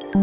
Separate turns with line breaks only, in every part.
जब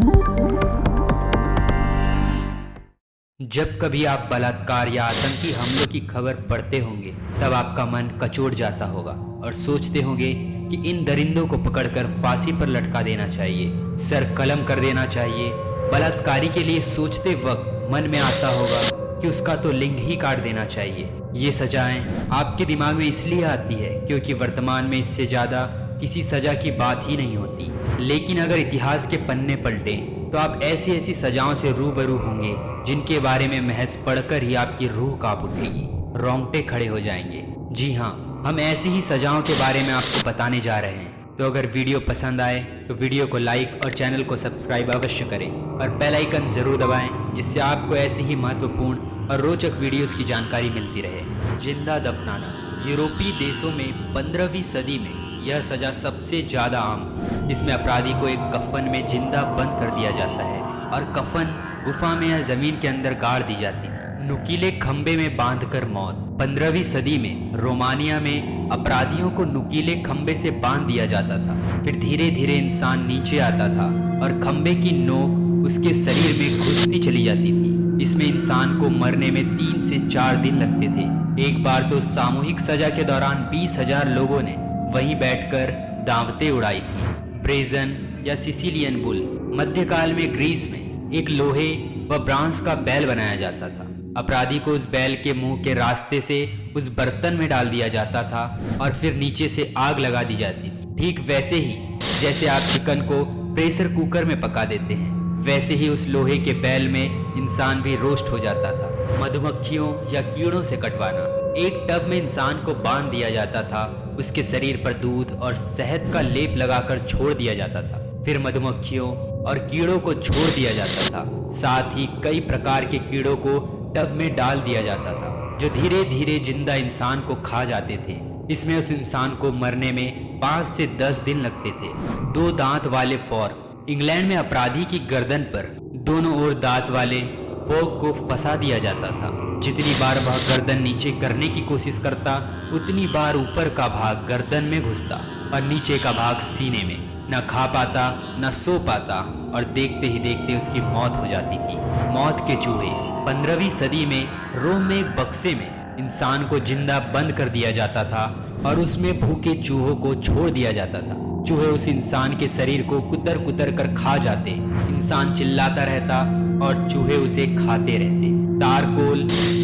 कभी आप बलात्कार या आतंकी हमलों की खबर पढ़ते होंगे तब आपका मन कचोट जाता होगा और सोचते होंगे कि इन दरिंदों को पकड़कर फांसी पर लटका देना चाहिए, सर कलम कर देना चाहिए। बलात्कारी के लिए सोचते वक्त मन में आता होगा कि उसका तो लिंग ही काट देना चाहिए। ये सजाएं आपके दिमाग में इसलिए आती है क्योंकि वर्तमान में इससे ज़्यादा किसी सजा की बात ही नहीं होती। लेकिन अगर इतिहास के पन्ने पलटें तो आप ऐसी ऐसी सजाओं से रूबरू होंगे जिनके बारे में महज पढ़कर ही आपकी रूह कांप उठेगी, रोंगटे खड़े हो जाएंगे। जी हाँ, हम ऐसी ही सजाओं के बारे में आपको बताने जा रहे हैं। तो अगर वीडियो पसंद आए तो वीडियो को लाइक और चैनल को सब्सक्राइब अवश्य करें और बेल आइकन जरूर दबाएं, जिससे आपको ऐसी ही महत्वपूर्ण और रोचक वीडियोस की जानकारी मिलती रहे। जिंदा दफनाना। यूरोपीय देशों में 15वीं सदी में यह सजा सबसे ज़्यादा आम। इसमें अपराधी को एक कफन में जिंदा बंद कर दिया जाता है और कफन गुफा में या जमीन के अंदर गाड़ दी जाती है, नुकीले खंबे में बांधकर मौत। 15वीं सदी में रोमानिया में अपराधियों को नुकीले खंबे से बांध दिया जाता था। फिर धीरे धीरे इंसान नीचे आता था और खंबे की नोक उसके शरीर में घुसती चली जाती थी। इसमें इंसान को मरने में 3 से 4 दिन लगते थे। एक बार तो सामूहिक सजा के दौरान 20,000 लोगों ने वहीं बैठकर दावतें उड़ाई थी। ब्रेजन या सिसिलियन बुल। मध्यकाल में ग्रीस में एक लोहे व ब्रांस का बैल बनाया जाता था। अपराधी को उस बैल के मुंह के रास्ते से उस बर्तन में डाल दिया जाता था और फिर नीचे से आग लगा दी जाती थी। ठीक वैसे ही जैसे आप चिकन को प्रेशर कुकर में पका देते हैं, वैसे ही उस लोहे के बैल में इंसान भी रोस्ट हो जाता था। मधुमक्खियों या कीड़ों से कटवाना। एक टब में इंसान को बांध दिया जाता था, उसके शरीर पर दूध और शहद का लेप लगाकर छोड़ दिया जाता था। फिर मधुमक्खियों और कीड़ों को छोड़ दिया जाता था। साथ ही कई प्रकार के कीड़ों को टब में डाल दिया जाता था जो धीरे धीरे जिंदा इंसान को खा जाते थे। इसमें उस इंसान को मरने में 5 से 10 दिन लगते थे। 2 दांत वाले फॉर्क। इंग्लैंड में अपराधी की गर्दन पर दोनों ओर दांत वाले फोर्क को फंसा दिया जाता था। जितनी बार वह गर्दन नीचे करने की कोशिश करता उतनी बार ऊपर का भाग गर्दन में घुसता और नीचे का भाग सीने में। न खा पाता न सो पाता और देखते ही देखते उसकी मौत हो जाती थी। मौत के चूहे। 15वीं सदी में रोम में एक बक्से में इंसान को जिंदा बंद कर दिया जाता था और उसमें भूखे चूहों को छोड़ दिया जाता था। चूहे उस इंसान के शरीर को कुतर कुतर कर खा जाते। इंसान चिल्लाता रहता और चूहे उसे खाते रहते। तारकोल,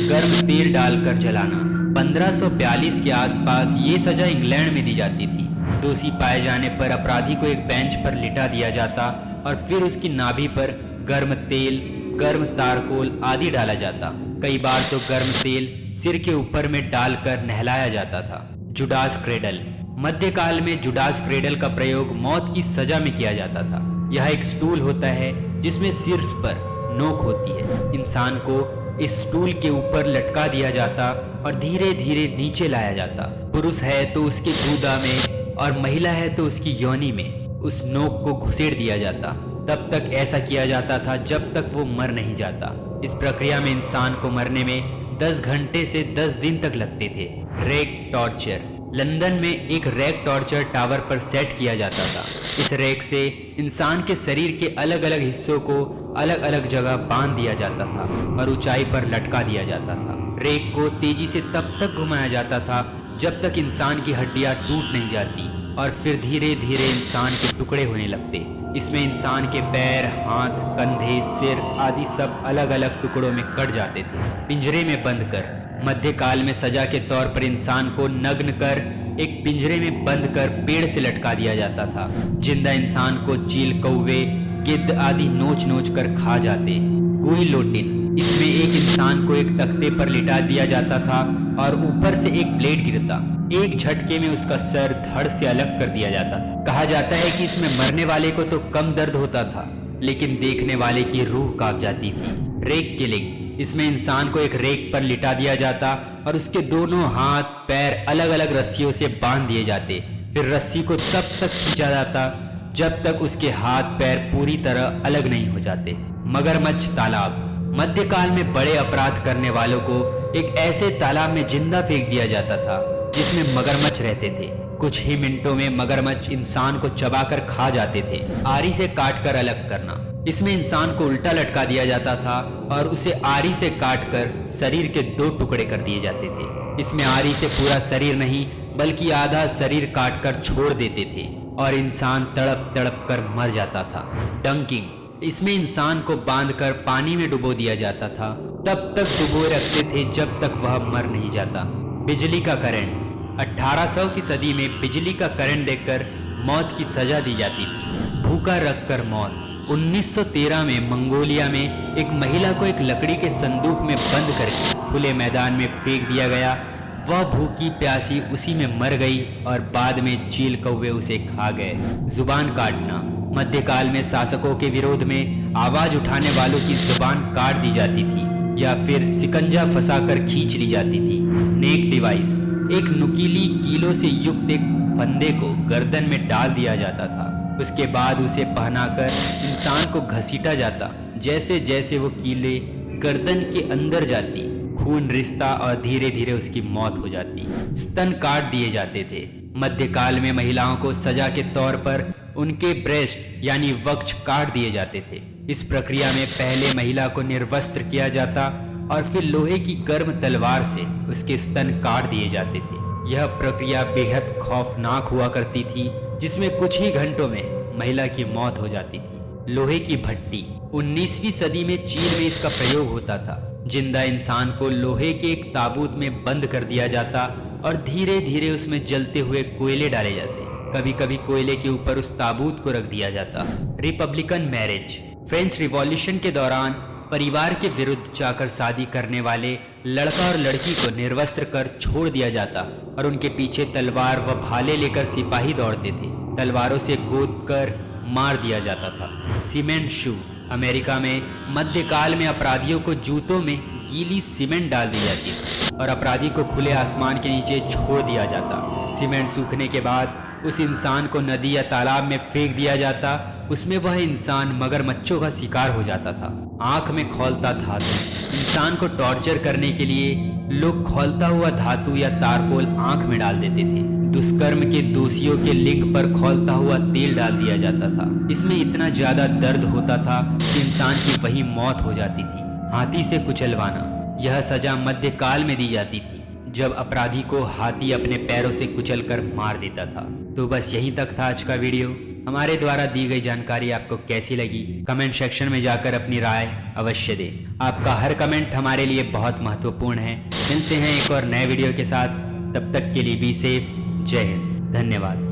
गर्म तेल डालकर जलाना। 1542 के आसपास ये सजा इंग्लैंड में दी जाती थी। दोषी पाए जाने पर अपराधी को एक बेंच पर लिटा दिया जाता और फिर उसकी नाभि पर गर्म तेल, गर्म तारकोल आदि डाला जाता। कई बार तो गर्म तेल सिर के ऊपर में डालकर नहलाया जाता था। Judas cradle. मध्यकाल में जुडास क्रेडल का प्रयोग मौत की सजा में किया जाता था। यह एक स्टूल होता है जिसमें शीर्ष पर नोक होती है। इंसान को इस स्टूल के ऊपर लटका दिया जाता और धीरे धीरे नीचे लाया जाता। पुरुष है तो उसके गुदा में और महिला है तो उसकी योनि में उस नोक को घुसेड़ दिया जाता। तब तक ऐसा किया जाता था जब तक वो मर नहीं जाता। इस प्रक्रिया में इंसान को मरने में 10 घंटे से 10 दिन तक लगते थे। Rack torture. लंदन में एक रैक टॉर्चर टावर पर सेट किया जाता था। इस रैक से इंसान के शरीर के अलग अलग हिस्सों को अलग अलग जगह बांध दिया जाता था और ऊंचाई पर लटका दिया जाता था। रैक को तेजी से तब तक घुमाया जाता था जब तक इंसान की हड्डियां टूट नहीं जाती और फिर धीरे धीरे इंसान के टुकड़े होने लगते। इसमें इंसान के पैर, हाथ, कंधे, सिर आदि सब अलग अलग टुकड़ों में कट जाते थे। पिंजरे में बंद कर। मध्यकाल में सजा के तौर पर इंसान को नग्न कर एक पिंजरे में बंद कर पेड़ से लटका दिया जाता था। जिंदा इंसान को चील, कौवे, गिद्ध आदि नोच नोच कर खा जाते। गुइलोटिन। इसमें एक इंसान को एक तख्ते पर लिटा दिया जाता था और ऊपर से एक ब्लेड गिरता। एक झटके में उसका सर धड़ से अलग कर दिया जाता था। कहा जाता है कि इसमें मरने वाले को तो कम दर्द होता था लेकिन देखने वाले की रूह कांप जाती थी। Rack killing. इसमें इंसान को एक रेक पर लिटा दिया जाता और उसके दोनों हाथ पैर अलग अलग रस्सियों से बांध दिए जाते। फिर रस्सी को तब तक खींचा जाता जब तक उसके हाथ पैर पूरी तरह अलग नहीं हो जाते। मगरमच्छ तालाब। मध्यकाल में बड़े अपराध करने वालों को एक ऐसे तालाब में जिंदा फेंक दिया जाता था जिसमें मगरमच्छ रहते थे। कुछ ही मिनटों में मगरमच्छ इंसान को चबाकर खा जाते थे। आरी से काटकर अलग करना। इसमें इंसान को उल्टा लटका दिया जाता था और उसे आरी से काटकर शरीर के 2 टुकड़े कर दिए जाते थे। इसमें आरी से पूरा शरीर नहीं बल्कि आधा शरीर काटकर छोड़ देते थे और इंसान तड़प तड़प कर मर जाता था। डंकिंग, इसमें इंसान को बांधकर पानी में डुबो दिया जाता था, तब तक डुबोए रखते थे जब तक वह मर नहीं जाता। बिजली का करंट, 1800 की सदी में बिजली का करंट देकर मौत की सजा दी जाती थी। भूखा रखकर मौत, 1913 में मंगोलिया में एक महिला को एक लकड़ी के संदूक में बंद करके खुले मैदान में फेंक दिया गया। वह भूखी प्यासी उसी में मर गई और बाद में चील कौवे उसे खा गए। जुबान काटना, मध्यकाल में शासकों के विरोध में आवाज उठाने वालों की जुबान काट दी जाती थी या फिर शिकंजा फंसाकर खींच ली जाती थी। नेक डिवाइस, एक नुकीली कीलों से युक्त एक फंदे को गर्दन में डाल दिया जाता था। उसके बाद उसे पहनाकर इंसान को घसीटा जाता। जैसे जैसे वो कीले गर्दन के अंदर जाती, खून रिश्ता और धीरे धीरे उसकी मौत हो जाती। स्तन काट दिए जाते थे। मध्यकाल में महिलाओं को सजा के तौर पर उनके ब्रेस्ट यानी वक्ष काट दिए जाते थे। इस प्रक्रिया में पहले महिला को निर्वस्त्र किया जाता और फिर लोहे की गर्म तलवार से उसके स्तन काट दिए जाते थे। यह प्रक्रिया बेहद खौफनाक हुआ करती थी, जिसमें कुछ ही घंटों में महिला की मौत हो जाती थी। लोहे की भट्टी, 19वीं सदी में चीन में इसका प्रयोग होता था। जिंदा इंसान को लोहे के एक ताबूत में बंद कर दिया जाता और धीरे धीरे उसमें जलते हुए कोयले डाले जाते। कभी कभी कोयले के ऊपर उस ताबूत को रख दिया जाता। रिपब्लिकन मैरिज, फ्रेंच रिवॉल्यूशन के दौरान परिवार के विरुद्ध जाकर शादी करने वाले लड़का और लड़की को निर्वस्त्र कर छोड़ दिया जाता और उनके पीछे तलवार व भाले लेकर सिपाही दौड़ते थे। तलवारों से गोद कर मार दिया जाता था। सीमेंट शू, अमेरिका में मध्यकाल में अपराधियों को जूतों में गीली सीमेंट डाल दी जाती और अपराधी को खुले आसमान के नीचे छोड़ दिया जाता। सीमेंट सूखने के बाद उस इंसान को नदी या तालाब में फेंक दिया जाता। उसमें वह इंसान मगरमच्छों का शिकार हो जाता था। आंख में खौलता धातु, इंसान को टॉर्चर करने के लिए लोग खौलता हुआ धातु या तारकोल आंख में डाल देते थे। दुष्कर्म के दोषियों के लिंग पर खौलता हुआ तेल डाल दिया जाता था। इसमें इतना ज्यादा दर्द होता था कि इंसान की वही मौत हो जाती थी। हाथी से कुचलवाना, यह सजा मध्यकाल में दी जाती थी जब अपराधी को हाथी अपने पैरों से कुचलकर मार देता था। तो बस यहीं तक था आज का वीडियो। हमारे द्वारा दी गई जानकारी आपको कैसी लगी, कमेंट सेक्शन में जाकर अपनी राय अवश्य दें। आपका हर कमेंट हमारे लिए बहुत महत्वपूर्ण है। मिलते हैं एक और नए वीडियो के साथ, तब तक के लिए बी सेफ। जय हिंद, धन्यवाद।